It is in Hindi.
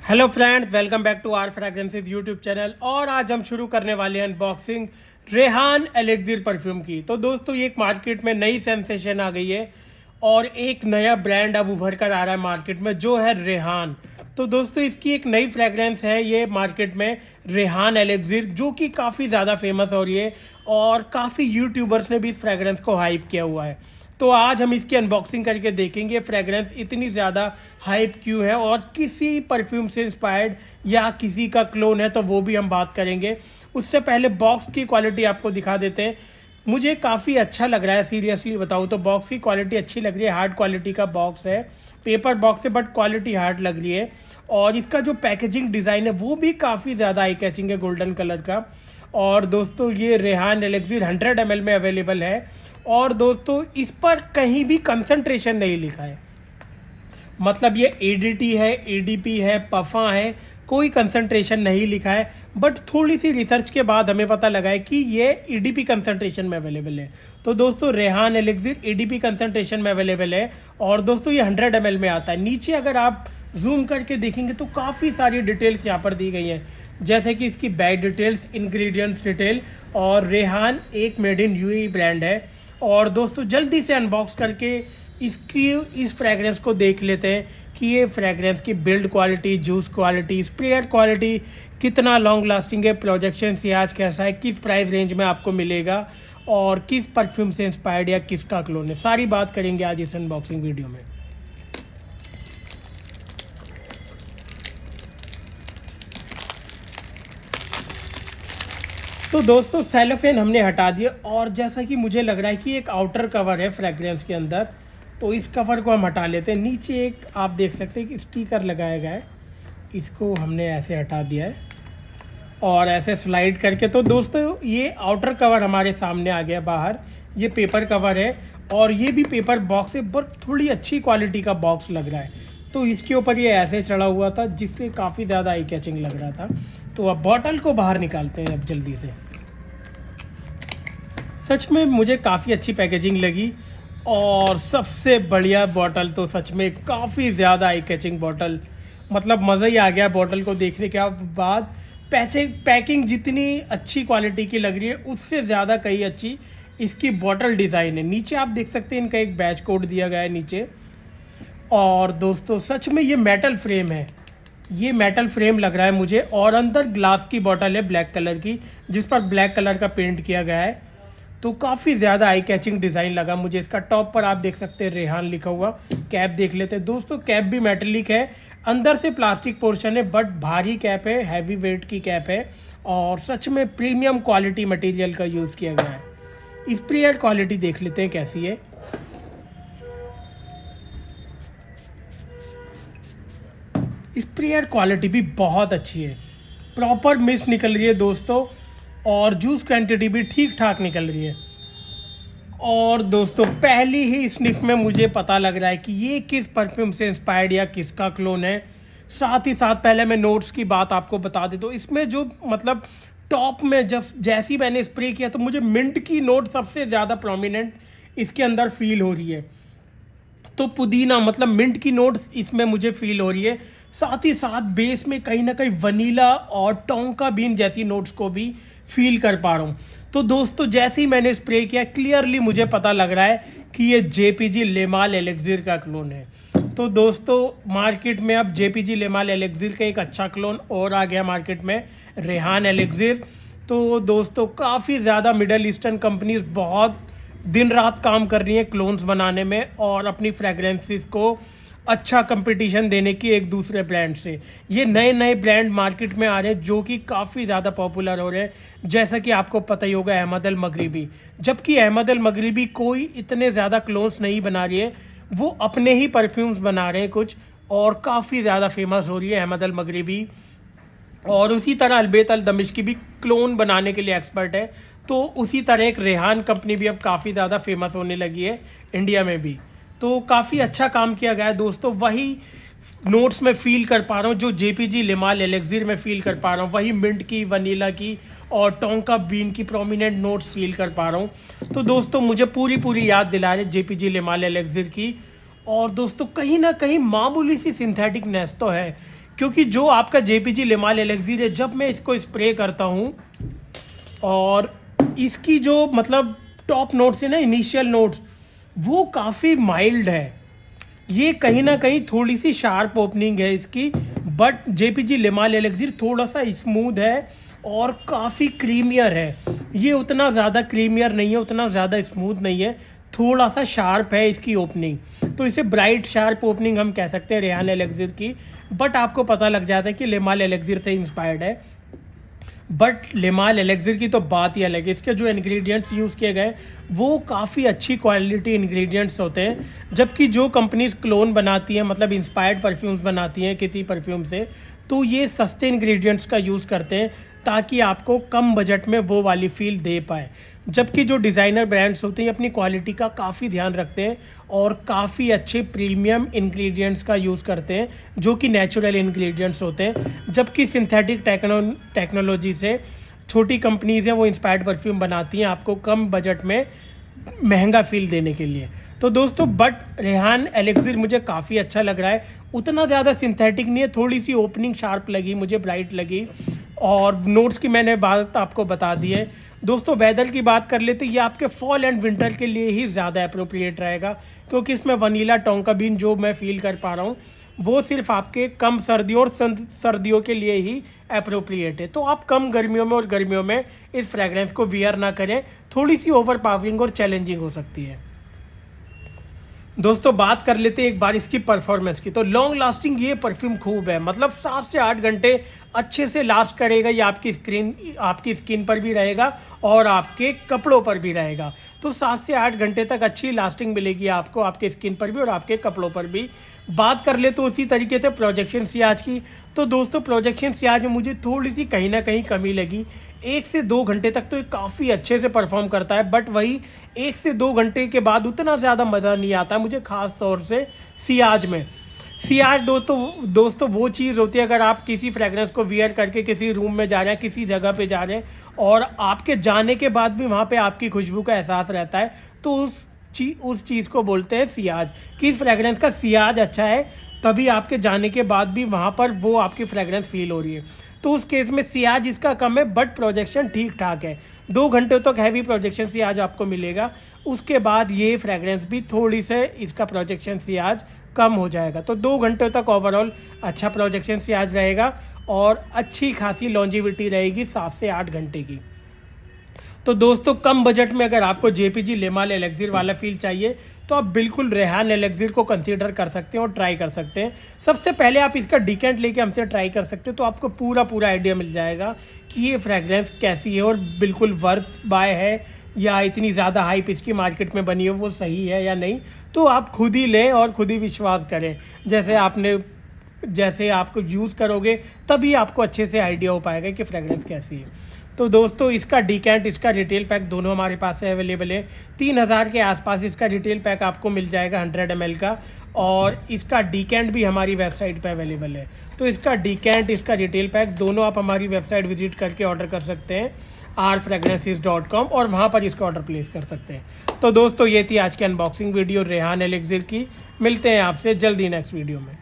Hello friends, welcome back to our fragrances YouTube channel. और आज हम शुरू करने वाले हैं अनबॉक्सिंग रेहान एलेक्सिर परफ्यूम की। तो दोस्तों, ये एक मार्केट में नई सेंसेशन आ गई है और एक नया ब्रांड अब उभर कर आ रहा है मार्केट में, जो है रेहान। तो दोस्तों, इसकी एक नई फ्रेग्रेंस है ये मार्केट में, रेहान एलेक्सिर, जो कि काफ़ी ज़्यादा फेमस हो रही है और काफ़ी यूट्यूबर्स ने भी इस फ्रेग्रेंस को हाइप किया हुआ है। तो आज हम इसकी अनबॉक्सिंग करके देखेंगे फ्रेग्रेंस इतनी ज़्यादा हाइप क्यों है और किसी परफ्यूम से इंस्पायर्ड या किसी का क्लोन है, तो वो भी हम बात करेंगे। उससे पहले बॉक्स की क्वालिटी आपको दिखा देते हैं। मुझे काफ़ी अच्छा लग रहा है, सीरियसली बताऊँ तो बॉक्स की क्वालिटी अच्छी लग रही है। हार्ड क्वालिटी का बॉक्स है, पेपर बॉक्स है, बट क्वालिटी हार्ड लग रही है। और इसका जो पैकेजिंग डिज़ाइन है वो भी काफ़ी ज़्यादा आई कैचिंग है, गोल्डन कलर का। और दोस्तों, ये रेहान एलेक्सिर 100 ml में अवेलेबल है। और दोस्तों, इस पर कहीं भी कंसंट्रेशन नहीं लिखा है, मतलब ये एडीटी है, एडीपी है, पफा है, कोई कंसंट्रेशन नहीं लिखा है। बट थोड़ी सी रिसर्च के बाद हमें पता लगा है कि ये एडीपी कंसंट्रेशन में अवेलेबल है। तो दोस्तों, रेहान एलेक्सिर एडीपी कंसंट्रेशन में अवेलेबल है। और दोस्तों, ये 100 ml में आता है। नीचे अगर आप जूम करके देखेंगे तो काफ़ी सारी डिटेल्स यहाँ पर दी गई हैं, जैसे कि इसकी बैग डिटेल्स, इंग्रेडिएंट्स डिटेल। और रेहान एक मेड इन यूएई ब्रांड है। और दोस्तों, जल्दी से अनबॉक्स करके इस फ्रेगरेंस को देख लेते हैं कि ये फ्रेगरेंस की build quality, juice quality, sprayer quality कितना लॉन्ग लास्टिंग है, प्रोजेक्शन सियाज कैसा है, किस प्राइस रेंज में आपको मिलेगा और किस परफ्यूम से इंस्पायर्ड या किसका क्लोन है। सारी बात करेंगे आज इस अनबॉक्सिंग वीडियो में। तो दोस्तों, सेलोफेन हमने हटा दिया और जैसा कि मुझे लग रहा है कि एक आउटर कवर है फ्रेग्रेंस के अंदर, तो इस कवर को हम हटा लेते हैं। नीचे एक आप देख सकते हैं कि स्टिकर लगाया गया है, इसको हमने ऐसे हटा दिया है और ऐसे स्लाइड करके। तो दोस्तों, ये आउटर कवर हमारे सामने आ गया बाहर। ये पेपर कवर है और ये भी पेपर बॉक्स है, बट थोड़ी अच्छी क्वालिटी का बॉक्स लग रहा है। तो इसके ऊपर ये ऐसे चढ़ा हुआ था, जिससे काफ़ी ज़्यादा आई कैचिंग लग रहा था। तो अब बॉटल को बाहर निकालते हैं अब जल्दी से। सच में मुझे काफ़ी अच्छी पैकेजिंग लगी और सबसे बढ़िया बॉटल, तो सच में काफ़ी ज़्यादा आई कैचिंग बॉटल, मतलब मज़ा ही आ गया बॉटल को देखने के बाद। पैकिंग जितनी अच्छी क्वालिटी की लग रही है, उससे ज़्यादा कहीं अच्छी इसकी बॉटल डिज़ाइन है। नीचे आप देख सकते हैं इनका एक बैच कोड दिया गया है नीचे। और दोस्तों, सच में ये मेटल फ्रेम है, ये मेटल फ्रेम लग रहा है मुझे। और अंदर ग्लास की बॉटल है ब्लैक कलर की, जिस पर ब्लैक कलर का पेंट किया गया है। तो काफ़ी ज़्यादा आई कैचिंग डिज़ाइन लगा मुझे इसका। टॉप पर आप देख सकते हैं रेहान लिखा हुआ। कैप देख लेते हैं दोस्तों, कैप भी मेटेलिक है, अंदर से प्लास्टिक पोर्शन है, बट भारी कैप है, हैवी वेट की कैप है। और सच में प्रीमियम क्वालिटी मटेरियल का यूज़ किया गया है। स्प्रेयर क्वालिटी देख लेते हैं कैसी है। स्प्रेयर क्वालिटी भी बहुत अच्छी है, प्रॉपर मिस्ट निकल रही है दोस्तों, और जूस क्वांटिटी भी ठीक ठाक निकल रही है। और दोस्तों, पहली ही स्निफ में मुझे पता लग रहा है कि ये किस परफ्यूम से इंस्पायर्ड या किसका क्लोन है। साथ ही साथ पहले मैं नोट्स की बात आपको बता देता हूँ। इसमें जो मतलब टॉप में जब जैसी मैंने स्प्रे किया तो मुझे मिंट की नोट सबसे ज़्यादा प्रोमिनेंट इसके अंदर फील हो रही है। तो पुदीना मतलब मिंट की नोट इसमें मुझे फील हो रही है। साथ ही साथ बेस में कहीं ना कहीं वनीला और टोंका बीन जैसी नोट्स को भी फील कर पा रहा हूँ। तो दोस्तों, जैसे ही मैंने स्प्रे किया, क्लियरली मुझे पता लग रहा है कि ये जेपीजी लेमाल एलेक्सिर का क्लोन है। तो दोस्तों, मार्केट में अब जेपीजी लेमाल एलेक्सिर का एक अच्छा क्लोन और आ गया मार्केट में, रेहान एलेक्सिर। तो दोस्तों, काफ़ी ज़्यादा मिडल ईस्टर्न कंपनीज बहुत दिन रात काम कर रही हैं क्लोन्स बनाने में और अपनी फ्रेगरेंसेस को अच्छा कंपटीशन देने की एक दूसरे ब्रांड से। ये नए नए ब्रांड मार्केट में आ रहे हैं जो कि काफ़ी ज़्यादा पॉपुलर हो रहे हैं, जैसा कि आपको पता ही होगा अहमद अल मगरिबी। जबकि अहमद अल मगरिबी कोई इतने ज़्यादा क्लोन्स नहीं बना रही है, वो अपने ही परफ्यूम्स बना रहे हैं कुछ, और काफ़ी ज़्यादा फेमस हो रही है अहमद अल मगरिबी। और उसी तरह अलबेत अल दमिश्की भी क्लोन बनाने के लिए एक्सपर्ट है। तो उसी तरह एक रेहान कंपनी भी अब काफ़ी ज़्यादा फेमस होने लगी है इंडिया में भी। तो काफ़ी अच्छा काम किया गया है दोस्तों। वही नोट्स में फील कर पा रहा हूँ जो जेपीजी लेमाल एलेक्सिर में फील कर पा रहा हूँ, वही मिंट की, वनीला की और टोंका बीन की प्रोमिनेंट नोट्स फील कर पा रहा हूँ। तो दोस्तों, मुझे पूरी याद दिला रहे जेपीजी लेमाल एलेक्सिर की। और दोस्तों, कहीं ना कहीं मामूली सी सिंथेटिकनेस तो है क्योंकि जो आपका JPG लिमाल एलेक्सिर है, जब मैं इसको स्प्रे करता हूँ और इसकी जो मतलब टॉप नोट्स है ना, इनिशियल नोट्स, वो काफ़ी माइल्ड है। ये कहीं ना कहीं थोड़ी सी शार्प ओपनिंग है इसकी, बट JPG लिमाल एलेक्सिर थोड़ा सा स्मूथ है और काफ़ी क्रीमियर है। ये उतना ज़्यादा क्रीमियर नहीं है, उतना ज़्यादा स्मूथ नहीं है, थोड़ा सा शार्प है इसकी ओपनिंग। तो इसे ब्राइट शार्प ओपनिंग हम कह सकते हैं रेहान एलेक्सिर की। बट आपको पता लग जाता है कि लिमाल एलेक्सिर से इंस्पायर्ड है। बट लिमाल एलेक्सिर की तो बात ही अलग है। इसके जो इंग्रेडिएंट्स यूज़ किए गए वो काफ़ी अच्छी क्वालिटी इंग्रेडिएंट्स होते हैं, जबकि जो कंपनीज क्लोन बनाती हैं, मतलब इंस्पायर्ड परफ्यूम्स बनाती हैं किसी परफ्यूम से, तो ये सस्ते इंग्रेडिएंट्स का यूज़ करते हैं ताकि आपको कम बजट में वो वाली फील दे पाए। जबकि जो डिज़ाइनर ब्रांड्स होते हैं अपनी क्वालिटी का काफ़ी ध्यान रखते हैं और काफ़ी अच्छे प्रीमियम इंग्रेडिएंट्स का यूज़ करते हैं जो कि नेचुरल इंग्रेडिएंट्स होते हैं। जबकि सिंथेटिक टेक्नोलॉजी से छोटी कंपनीज़ हैं वो इंस्पायर्ड परफ्यूम बनाती हैं आपको कम बजट में महंगा फील देने के लिए। तो दोस्तों बट रेहान एलेक्सिर मुझे काफ़ी अच्छा लग रहा है, उतना ज़्यादा सिंथेटिक नहीं है, थोड़ी सी ओपनिंग शार्प लगी मुझे, ब्राइट लगी। और नोट्स की मैंने बात आपको बता दी है। दोस्तों वेदर की बात कर लेते, ये आपके फॉल एंड विंटर के लिए ही ज़्यादा अप्रोप्रिएट रहेगा, क्योंकि इसमें वनीला टोंका बीन जो मैं फील कर पा रहा हूँ वो सिर्फ आपके कम सर्दियों और सर्दियों के लिए ही अप्रोप्रिएट है। तो आप कम गर्मियों में और गर्मियों में इस फ्रेगरेंस को वियर ना करें, थोड़ी सी ओवर पावरिंग और चैलेंजिंग हो सकती है। दोस्तों बात कर लेते हैं एक बार इसकी परफॉर्मेंस की। तो लॉन्ग लास्टिंग ये परफ्यूम खूब है, मतलब 7 से 8 घंटे अच्छे से लास्ट करेगा। ये आपकी स्किन पर भी रहेगा और आपके कपड़ों पर भी रहेगा। तो 7 से 8 घंटे तक अच्छी लास्टिंग मिलेगी आपको, आपके स्किन पर भी और आपके कपड़ों पर भी। बात कर ले तो उसी तरीके से प्रोजेक्शन सियाज की। तो दोस्तों प्रोजेक्शन सियाज में मुझे थोड़ी सी कहीं ना कहीं कमी लगी। 1 से 2 घंटे तक तो ये काफ़ी अच्छे से परफॉर्म करता है, बट वही 1 से 2 घंटे के बाद उतना ज़्यादा मज़ा नहीं आता मुझे, ख़ास तौर से सियाज में। सियाज दोस्तों वो चीज़ होती है, अगर आप किसी फ्रेगरेंस को वियर करके किसी रूम में जा रहे हैं, किसी जगह पे जा रहे हैं और आपके जाने के बाद भी वहाँ पे आपकी खुशबू का एहसास रहता है, तो उस चीज़ को बोलते हैं सियाज। कि इस फ्रेगरेंस का सियाज अच्छा है, तभी आपके जाने के बाद भी वहाँ पर वो आपकी फ्रेगरेंस फील हो रही है। तो उस केस में सियाज इसका कम है, बट प्रोजेक्शन ठीक ठाक है। 2 घंटे तक हैवी प्रोजेक्शन सियाज आपको मिलेगा, उसके बाद ये फ्रेगरेंस भी थोड़ी से इसका प्रोजेक्शन सियाज कम हो जाएगा। तो 2 घंटे तक ओवरऑल अच्छा प्रोजेक्शन सियाज रहेगा और अच्छी खासी लॉन्जिविटी रहेगी 7 से 8 घंटे की। तो दोस्तों कम बजट में अगर आपको JPG लिमाल एलेक्सिर वाला फील चाहिए तो आप बिल्कुल रेहान एलेक्सिर को कंसीडर कर सकते हैं और ट्राई कर सकते हैं। सबसे पहले आप इसका डिकेंट लेके हमसे ट्राई कर सकते हैं, तो आपको पूरा आइडिया मिल जाएगा कि ये फ्रेगरेंस कैसी है और बिल्कुल वर्थ बाय है या इतनी ज़्यादा हाइप इसकी मार्केट में बनी है वो सही है या नहीं। तो आप खुद ही लें और खुद ही विश्वास करें। जैसे आपको यूज़ करोगे तभी आपको अच्छे से आइडिया हो पाएगा कि फ्रेगरेंस कैसी है। तो दोस्तों इसका डिकेंट, इसका रिटेल पैक दोनों हमारे पास है, अवेलेबल है। 3000 के आसपास इसका रिटेल पैक आपको मिल जाएगा 100 ml का, और इसका डिकेंट भी हमारी वेबसाइट पे अवेलेबल है। तो इसका डिकेंट, इसका रिटेल पैक दोनों आप हमारी वेबसाइट विजिट करके ऑर्डर कर सकते हैं rfragrances.com, और वहाँ पर इसका ऑर्डर प्लेस कर सकते हैं। तो दोस्तों ये थी आज की अनबॉक्सिंग वीडियो रेहान एलेक्सिर की। मिलते हैं आपसे जल्दी नेक्स्ट वीडियो में।